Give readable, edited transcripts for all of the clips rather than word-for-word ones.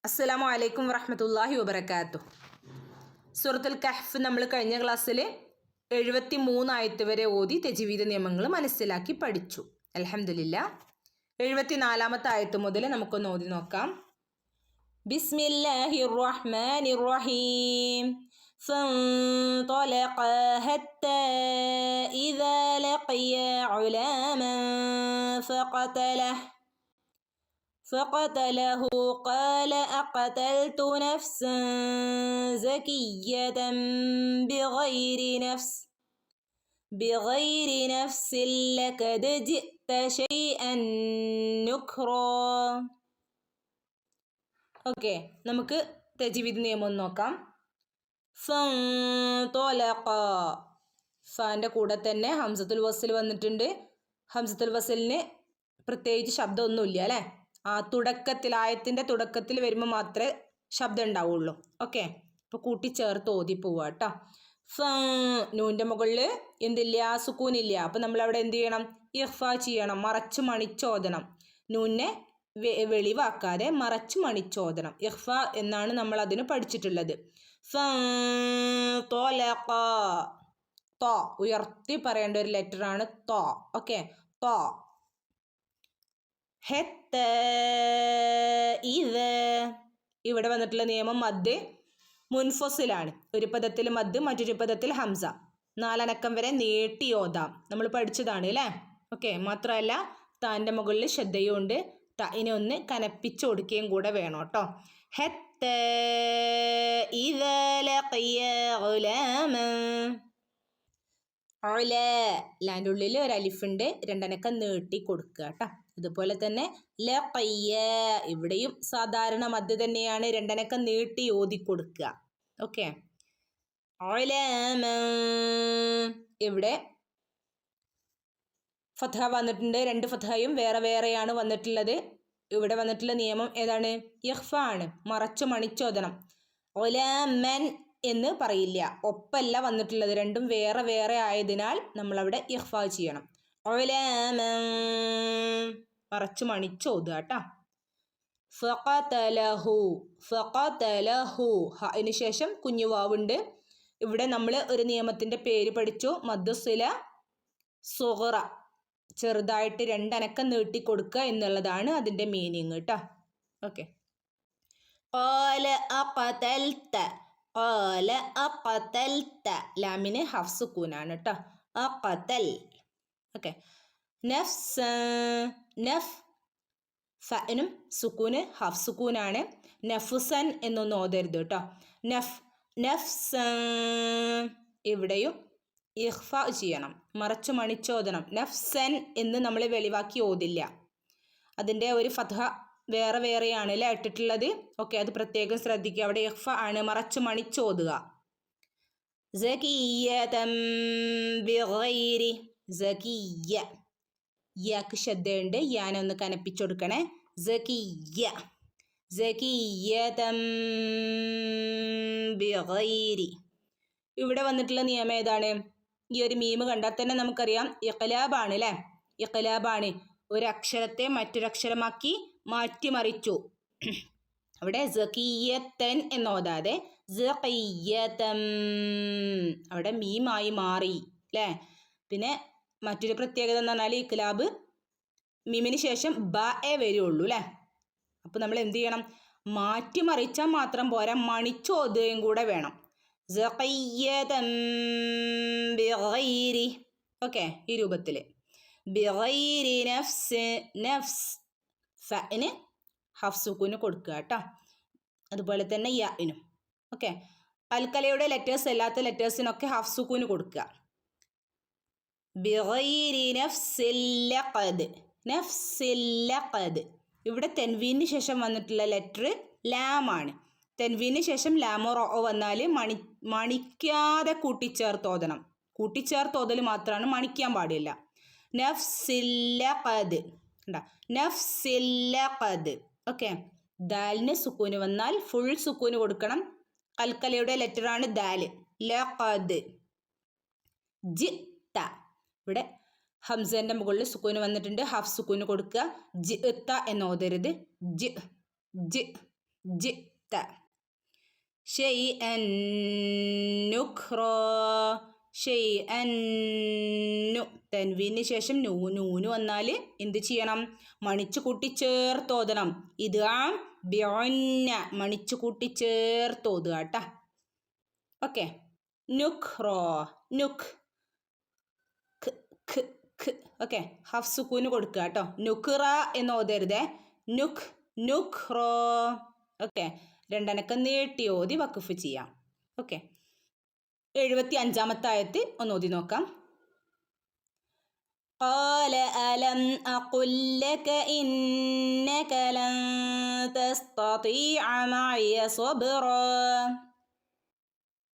അസ്സലാമു അലൈക്കും വറഹ്മത്തുള്ളാഹി വബറകാതുഹു. സൂറത്തുൽ കഹ്ഫ് നമ്മൾ കഴിഞ്ഞ ക്ലാസ്സിൽ 73 ആയത്ത് വരെ ഓതി തജ്വീദ് നിയമങ്ങൾ മനസ്സിലാക്കി പഠിച്ചു. അൽഹംദുലില്ലാ. 74ാമത്തെ ആയത്ത് മുതൽ നമുക്കൊന്ന് ഓതി നോക്കാം. ബിസ്മില്ലാഹിർ റഹ്മാനിർ റഹീം. فانطلقا حتى إذا لقيا غلاما فقتله قال أقتلت نفسا زكية بغير نفس لقد جئت شيئا نكرا. ഓക്കെ, നമുക്ക് തജ്വീദ് നിയമം നോക്കാം. ഫൻതലഖ, ഫാൻ്റെ കൂടെ തന്നെ ഹംസത്തുൽ വസ്ൽ വന്നിട്ടുണ്ട്. ഹംസത്തുൽ വസ്ലിന് പ്രത്യേകിച്ച് ശബ്ദമൊന്നുമില്ല അല്ലേ. ആയത്തിൻ്റെ തുടക്കത്തിൽ വരുമ്പോൾ മാത്രമേ ശബ്ദം ഉണ്ടാവുള്ളൂ. ഓക്കെ, അപ്പോൾ കൂട്ടിച്ചേർത്ത് ഓതി പോവുക കേട്ടോ. നൂൻ്റെ മുകളിൽ എന്തില്ല, സുക്കൂനില്ല. അപ്പം നമ്മളവിടെ എന്ത് ചെയ്യണം, ഇഖ്ഫാ ചെയ്യണം, മറച്ച് മണിച്ചോദനം. നൂനെ വെളിവാക്കാതെ മറച്ച് മണിച്ചോദനം. ഇഖ്ഫാ എന്നാണ് നമ്മൾ അതിന് പഠിച്ചിട്ടുള്ളത്. തോ ഉയർത്തി പറയേണ്ട ഒരു ലെറ്ററാണ് തോ. ഓക്കെ, തോ. ഇവിടെ വന്നിട്ടുള്ള നിയമം മദ് മുൻഫസിലാണ്. ഒരു പദത്തിൽ മദ്, മറ്റൊരു പദത്തിൽ ഹംസ. 4 അനക്കം വരെ നീട്ടി ഓതാം, നമ്മൾ പഠിച്ചതാണ് അല്ലേ. ഓക്കെ, മാത്രമല്ല താൻ്റെ മുകളിൽ ശ്രദ്ധയുണ്ട്. തഇനെ ഒന്ന് കനപ്പിച്ച് കൊടുക്കുകയും കൂടെ വേണം കേട്ടോ. ലാൻ്റെ ഉള്ളിൽ ഒരു അലിഫുണ്ട്, 2 അനക്കം നീട്ടി കൊടുക്കുക കേട്ടോ. അതുപോലെ തന്നെ ലഖയ്യ, ഇവിടെയും സാധാരണ മദ് തന്നെയാണ്, 2 അനക്കം നീട്ടി ഓതി കൊടുക്കുക. ഓക്കെ, ഇവിടെ ഫത്ഹ വന്നിട്ടുണ്ട്. 2 ഫത്ഹയും വേറെ വേറെയാണ് വന്നിട്ടുള്ളത്. ഇവിടെ വന്നിട്ടുള്ള നിയമം ഏതാണ്, ഇഖ്ഫ ആണ്, മറച്ചു മണിച്ചോദനം. ഒലമൻ എന്ന് പറയില്ല, ഒപ്പല്ല വന്നിട്ടുള്ളത്, രണ്ടും വേറെ വേറെ ആയതിനാൽ നമ്മളവിടെ ഇഖ്ഫ ചെയ്യണം. മറച്ചു മണിച്ചോതുക കേട്ടോ. ഫഖതലഹു, അതിന് ശേഷം കുഞ്ഞു വാവുണ്ട്. ഇവിടെ നമ്മൾ ഒരു നിയമത്തിൻ്റെ പേര് പഠിച്ചു, മദ്ദുസില സുഗ്റ, ചെറുതായിട്ട് 2 അനക്കം നീട്ടി കൊടുക്കുക എന്നുള്ളതാണ് അതിൻ്റെ മീനിങ് കേട്ടോ. ഓക്കെ, ലാമിന് ഹഫ് സുക്കൂനാണ് കേട്ടോ. അഖതൽ. Okay, ഫനും സുക്കൂന് Huff സുക്കൂനാണ്. നഫ്സൻ എന്നൊന്നും ഓതരുത് കേട്ടോ. നഫ്സൻ ഇവിടെയും ഇഖ്ഫ ചെയ്യണം, മറച്ചു മണിച്ചോദനം. നഫ്സൻ എന്ന് നമ്മൾ വെളിവാക്കി ഓതില്ല, അതിൻ്റെ ഒരു ഫത്ഹ വേറെ വേറെയാണ് അല്ലേ ഇട്ടിട്ടുള്ളത്. ഓക്കെ, അത് പ്രത്യേകം ശ്രദ്ധിക്കുക. അവിടെ ഇഖ്ഫ ആണ്, മറച്ചു മണിച്ചോതുക. സകിയ്യ, യാക്ക് ശ്രദ്ധയുണ്ട്, യാനെ ഒന്ന് കനപ്പിച്ചു കൊടുക്കണേ. സകിയ്യതം ബിഗൈരി. ഇവിടെ വന്നിട്ടുള്ള നിയമം ഏതാണ്, ഈ ഒരു മീമ് കണ്ടാൽ തന്നെ നമുക്കറിയാം ഇഖ്ലാബാണ് അല്ലേ. ഇഖ്ലാബാണ്, ഒരു അക്ഷരത്തെ മറ്റൊരക്ഷരമാക്കി മാറ്റിമറിച്ചു. അവിടെ സകിയ്യതൻ എന്നോതാതെ സകിയ്യതം, അവിടെ മീമായി മാറി അല്ലേ. പിന്നെ മറ്റൊരു പ്രത്യേകത എന്ന് പറഞ്ഞാൽ ഇഖ്ലാബ് മീമിന് ശേഷം ബ എ വരുള്ളൂ അല്ലേ. അപ്പോൾ നമ്മൾ എന്ത് ചെയ്യണം, മാറ്റിമറിച്ചാൽ മാത്രം പോരാ, മണിച്ചോതുകയും കൂടെ വേണം. ഓക്കെ, ഈ രൂപത്തിൽ. ബിഗൈരി നഫ്സ്, ഫഇന് ഹഫ് സുക്കൂന് കൊടുക്കുക കേട്ടോ. അതുപോലെ തന്നെ യാഇനും. ഓക്കെ, കൽക്കലയുടെ ലെറ്റേഴ്സ് അല്ലാത്ത ലെറ്റേഴ്സിനൊക്കെ ഹഫ് സുക്കൂന് കൊടുക്കുക. ബിഗൈരി നഫ്സില്ലഖദ്. ഇവിടെ തെൻവീന് ശേഷം വന്നിട്ടുള്ള ലെറ്റർ ലാമാണ്. തെൻവീന് ശേഷം ലാമോ റോ വന്നാൽ മണിക്കാതെ കൂട്ടിച്ചേർത്തോതണം. കൂട്ടിച്ചേർത്തോതൽ മാത്രമാണ്, മണിക്കാൻ പാടില്ല. നഫ്സില്ലഖദ്. ഓക്കെ, ദാലിന് സുക്കൂന് വന്നാൽ ഫുൾ സുക്കൂന് കൊടുക്കണം. കൽക്കലയുടെ ലെറ്ററാണ് ദാല്. ലഖദ്. ജിത്ത, ഇവിടെ ഹംസന്റെ മുകളിൽ സുക്കൂന് വന്നിട്ടുണ്ട്, ഹാഫ് സുക്കൂന് കൊടുക്കുക. ജിത്ത എന്ന് ഓതരുത്, ജിത്ത. ഷൈഅൻ നുഖ്റ. ഷൈഅൻ തൻവീന് ശേഷം നൂന് വന്നാൽ എന്ത് ചെയ്യണം? മണിച്ചു കൂട്ടി ചേർത്തോതണം. ഇദ്ഗാം ബിഉന്ന മണിച്ചു കൂട്ടി ചേർത്തോതുക കേട്ടോ. ഓക്കെ. നുഖ്റ നുഖ് ഓക്കെ. ഹഫ് സുക്കൂന് കൊടുക്കുക കേട്ടോ. നുഖ്റ എന്ന് ഓതരുതേ. നുഖ് നുഖ്റ. ഓക്കെ. രണ്ടനക്കം നീട്ടി ഓതി വഖഫ് ചെയ്യാം. ഓക്കെ. 75-ാമത്തെ ആയത്ത് ഒന്ന് ഓതി നോക്കാം. قال ألم أقل لك إنك لن تستطيع معي صبرا.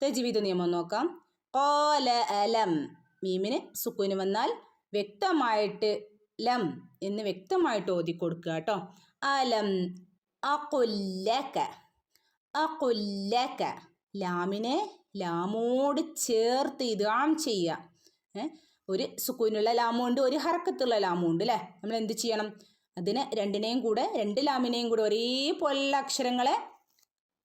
തജ്വീദ് നിയമം നോക്കാം. قال ألم മീമിന് സുക്കൂന് വന്നാൽ വ്യക്തമായിട്ട് ലം എന്ന് വ്യക്തമായിട്ട് ഓതി കൊടുക്കുക കേട്ടോ. അലം അഖുല്ലക. അഖുല്ലക ലാമിനെ ലാമോട് ചേർത്ത് ഇദ്ഗാം ചെയ്യുക. ഒരു സുക്കൂനുള്ള ലാമുണ്ട്, ഒരു ഹറക്കത്തുള്ള ലാമുണ്ട് അല്ലേ. നമ്മൾ എന്ത് ചെയ്യണം? അതിന് രണ്ട് ലാമിനെയും കൂടെ ഒരേപോലുള്ള അക്ഷരങ്ങളെ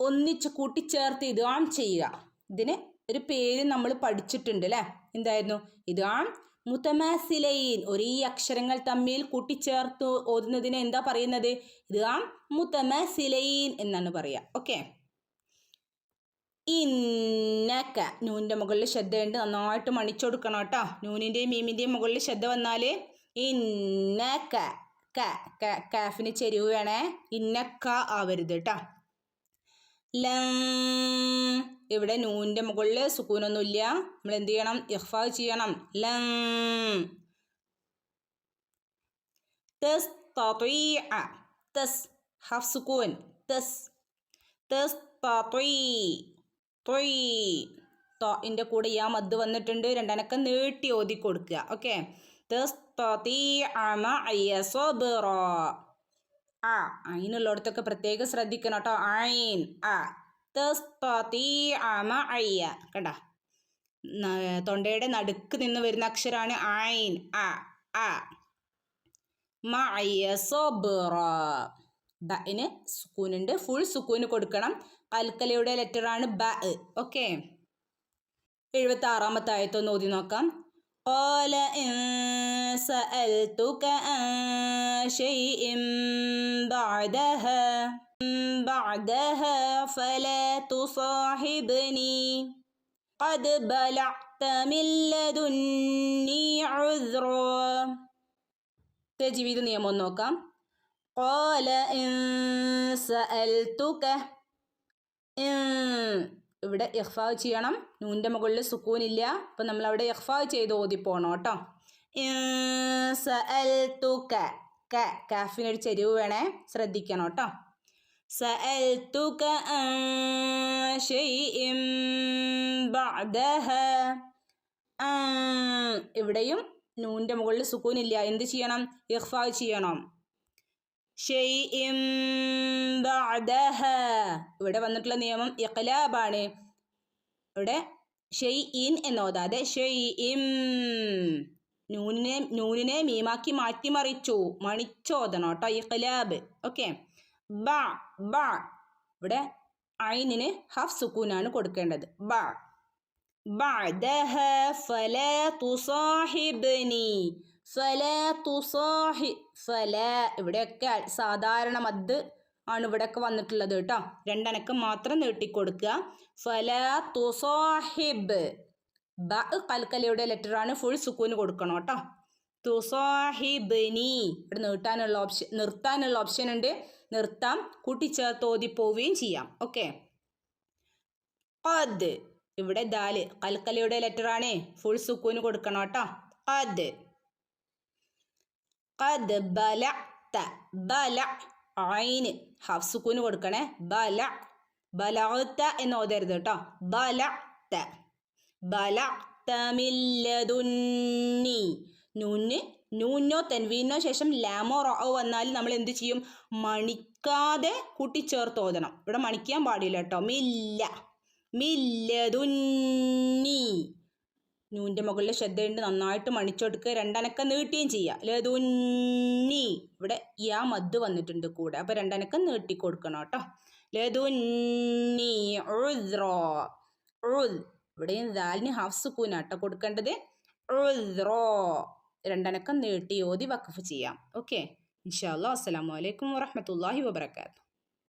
ഒന്നിച്ച് കൂട്ടിച്ചേർത്ത് ഇദ്ഗാം ചെയ്യുക. ഇതിന് ഒരു പേര് നമ്മൾ പഠിച്ചിട്ടുണ്ട് അല്ലേ. എന്തായിരുന്നു? ഇദ്ഗാം മുതമാസിലൈൻ. ഒരേ അക്ഷരങ്ങൾ തമ്മിൽ കൂട്ടിച്ചേർത്ത് ഓതുന്നതിന് എന്താ പറയുന്നത്? ഇദ്ഗാം മുതമാസിലൈൻ എന്നാണ് പറയുക. ഓക്കെ. ഇന്നക നൂനിൻ്റെ മുകളിൽ ശ്രദ്ധയുണ്ട്, നന്നായിട്ട് മണിച്ചു കൊടുക്കണം കേട്ടോ. നൂനിൻ്റെയും മീമിൻ്റെയും മുകളിൽ ശ്രദ്ധ വന്നാൽ ഇന്നക കാഫിന് ചെരിവ് വേണേ. ഇന്നക്ക ആവരുത് കേട്ടോ. ഇവിടെ നൂനിൻ്റെ മുകളിൽ സുക്കൂനൊന്നുമില്ല. നമ്മൾ എന്ത് ചെയ്യണം? ഇഖ്ഫാ ചെയ്യണം. ലം തസ്തതീഅ. തസ് ഹഫ് സുക്കൂൻ. തസ് തസ്തതീ. തൊയിൻ്റെ കൂടെ യാ മദ് വന്നിട്ടുണ്ട്. രണ്ടനക്കം നീട്ടി ഓതി കൊടുക്കുക. ഓക്കെ. തസ്തതീഅ മഅയ സബ്റ. അയിനുള്ളിടത്തൊക്കെ പ്രത്യേകം ശ്രദ്ധിക്കണം കേട്ടോ. ഐൻ തസ്തതീഅ മഅയ. കണ്ട, തൊണ്ടയുടെ നടുക്ക് നിന്ന് വരുന്ന അക്ഷരമാണ് ഐൻ. മഅയ സബ്റ. ബഇന് സുക്കൂനുണ്ട്, ഫുൾ സുക്കൂന് കൊടുക്കണം. കൽക്കലയുടെ ലെറ്ററാണ് ബ. ഓക്കെ. 76-ാമത്തെ ആയത്തൊന്ന് ഓതി നോക്കാം. قال إن سألتك عن شيء بعدها فلا تصاحبني قد بلغت من لدني عذرا. തജ്വീദ് നിയമം നോക്കാം. قال إن سألتك. ഇവിടെ ഇഖ്ഫാ ചെയ്യണം. നൂൻ്റെ മുകളിൽ സുക്കൂനില്ല. അപ്പം നമ്മളവിടെ ഇഖ്ഫാ ചെയ്ത് ഓതിപ്പോണം കേട്ടോ. സഅൽതുക. കാഫിനൊരു ചെരിവ് വേണേ, ശ്രദ്ധിക്കണം കേട്ടോ. സഅൽതുക അൻ ശൈഇൻ ബഅദഹ. ഇവിടെയും നൂൻ്റെ മുകളിൽ സുക്കൂനില്ല. എന്ത് ചെയ്യണം? ഇഖ്ഫാ ചെയ്യണം. ഷൈഇൻ ബഅദഹ. ഇവിടെ വന്നിട്ടുള്ള നിയമം ഇഖ്ലാബാണ്. ഇവിടെ ഷൈഇൻ എന്നോതാതെ ഷൈഇൻ. നൂനിനെ മീമാക്കി മാറ്റിമറിച്ചു, മണിച്ചോദനം കേട്ടോ. ഇഖ്ലാബ്. ഓക്കെ. ബ. ഇവിടെ ഐനിന് ഹഫ് സുക്കൂനാണ് കൊടുക്കേണ്ടത്. ബ. ബഅദഹ ഫലാ തുസാഹിബ്നി. ഫലാ തുസാഹി. ഫലാ ഇവിടെയൊക്കെ സാധാരണ മദ് ആണ് ഇവിടെയൊക്കെ വന്നിട്ടുള്ളത് കേട്ടോ. രണ്ടനക്കം മാത്രം നീട്ടിക്കൊടുക്കുക. ഫലാ തുസാഹിബ്. ബ കൽക്കലയുടെ ലെറ്ററാണ്, ഫുൾ സുക്കൂന് കൊടുക്കണം കേട്ടോ. തുസാഹിബ്നി. ഇവിടെ നിർത്താനുള്ള ഓപ്ഷൻ ഉണ്ട്. നിർത്താം, കൂട്ടിച്ചേർത്ത് ഓതി പോവുകയും ചെയ്യാം. ഓക്കെ. ഖദ്. ഇവിടെ ദാല് കൽക്കലയുടെ ലെറ്ററാണ്, ഫുൾ സുക്കൂന് കൊടുക്കണം കേട്ടോ. ഖദ്. ഖദ് ബലഅത. ബല ഐന് ഹഫ് സുക്കൂന് കൊടുക്കണേ. ബലഅത എന്ന് ഓതരുത് കേട്ടോ. ബലഅത. ബലഅത മിൻ ലദുന്നി. നൂനോ തൻവീനോ ശേഷം ലാമോ റോ വന്നാൽ നമ്മൾ എന്ത് ചെയ്യും? മണിക്കാതെ കൂട്ടിച്ചേർത്ത് ഓതണം. ഇവിടെ മണിക്കാൻ പാടില്ല കേട്ടോ. മില്ലദുന്നി. നൂൻ്റെ മുകളിൽ ശ്രദ്ധയുണ്ട്, നന്നായിട്ട് മണിച്ചെടുക്കുക. രണ്ടനക്കം നീട്ടുകയും ചെയ്യുക. ലദുന്നി. ഇവിടെ യാ മദ് വന്നിട്ടുണ്ട് കൂടെ, അപ്പോൾ രണ്ടനക്കം നീട്ടി കൊടുക്കണം കേട്ടോ. ലദുന്നി ഉസ്റാ. ഇവിടെയും ദാലിന് ഹാഫ് സുക്കൂനാട്ടോ കൊടുക്കേണ്ടത്. ഉസ്റാ രണ്ടനക്കം നീട്ടി ഓതി വഖഫ് ചെയ്യാം. ഓക്കെ, ഇൻഷാ അല്ലാഹ്. അസ്സലാമു അലൈക്കും വറഹ്മത്തുള്ളാഹി വബറകാതുഹു.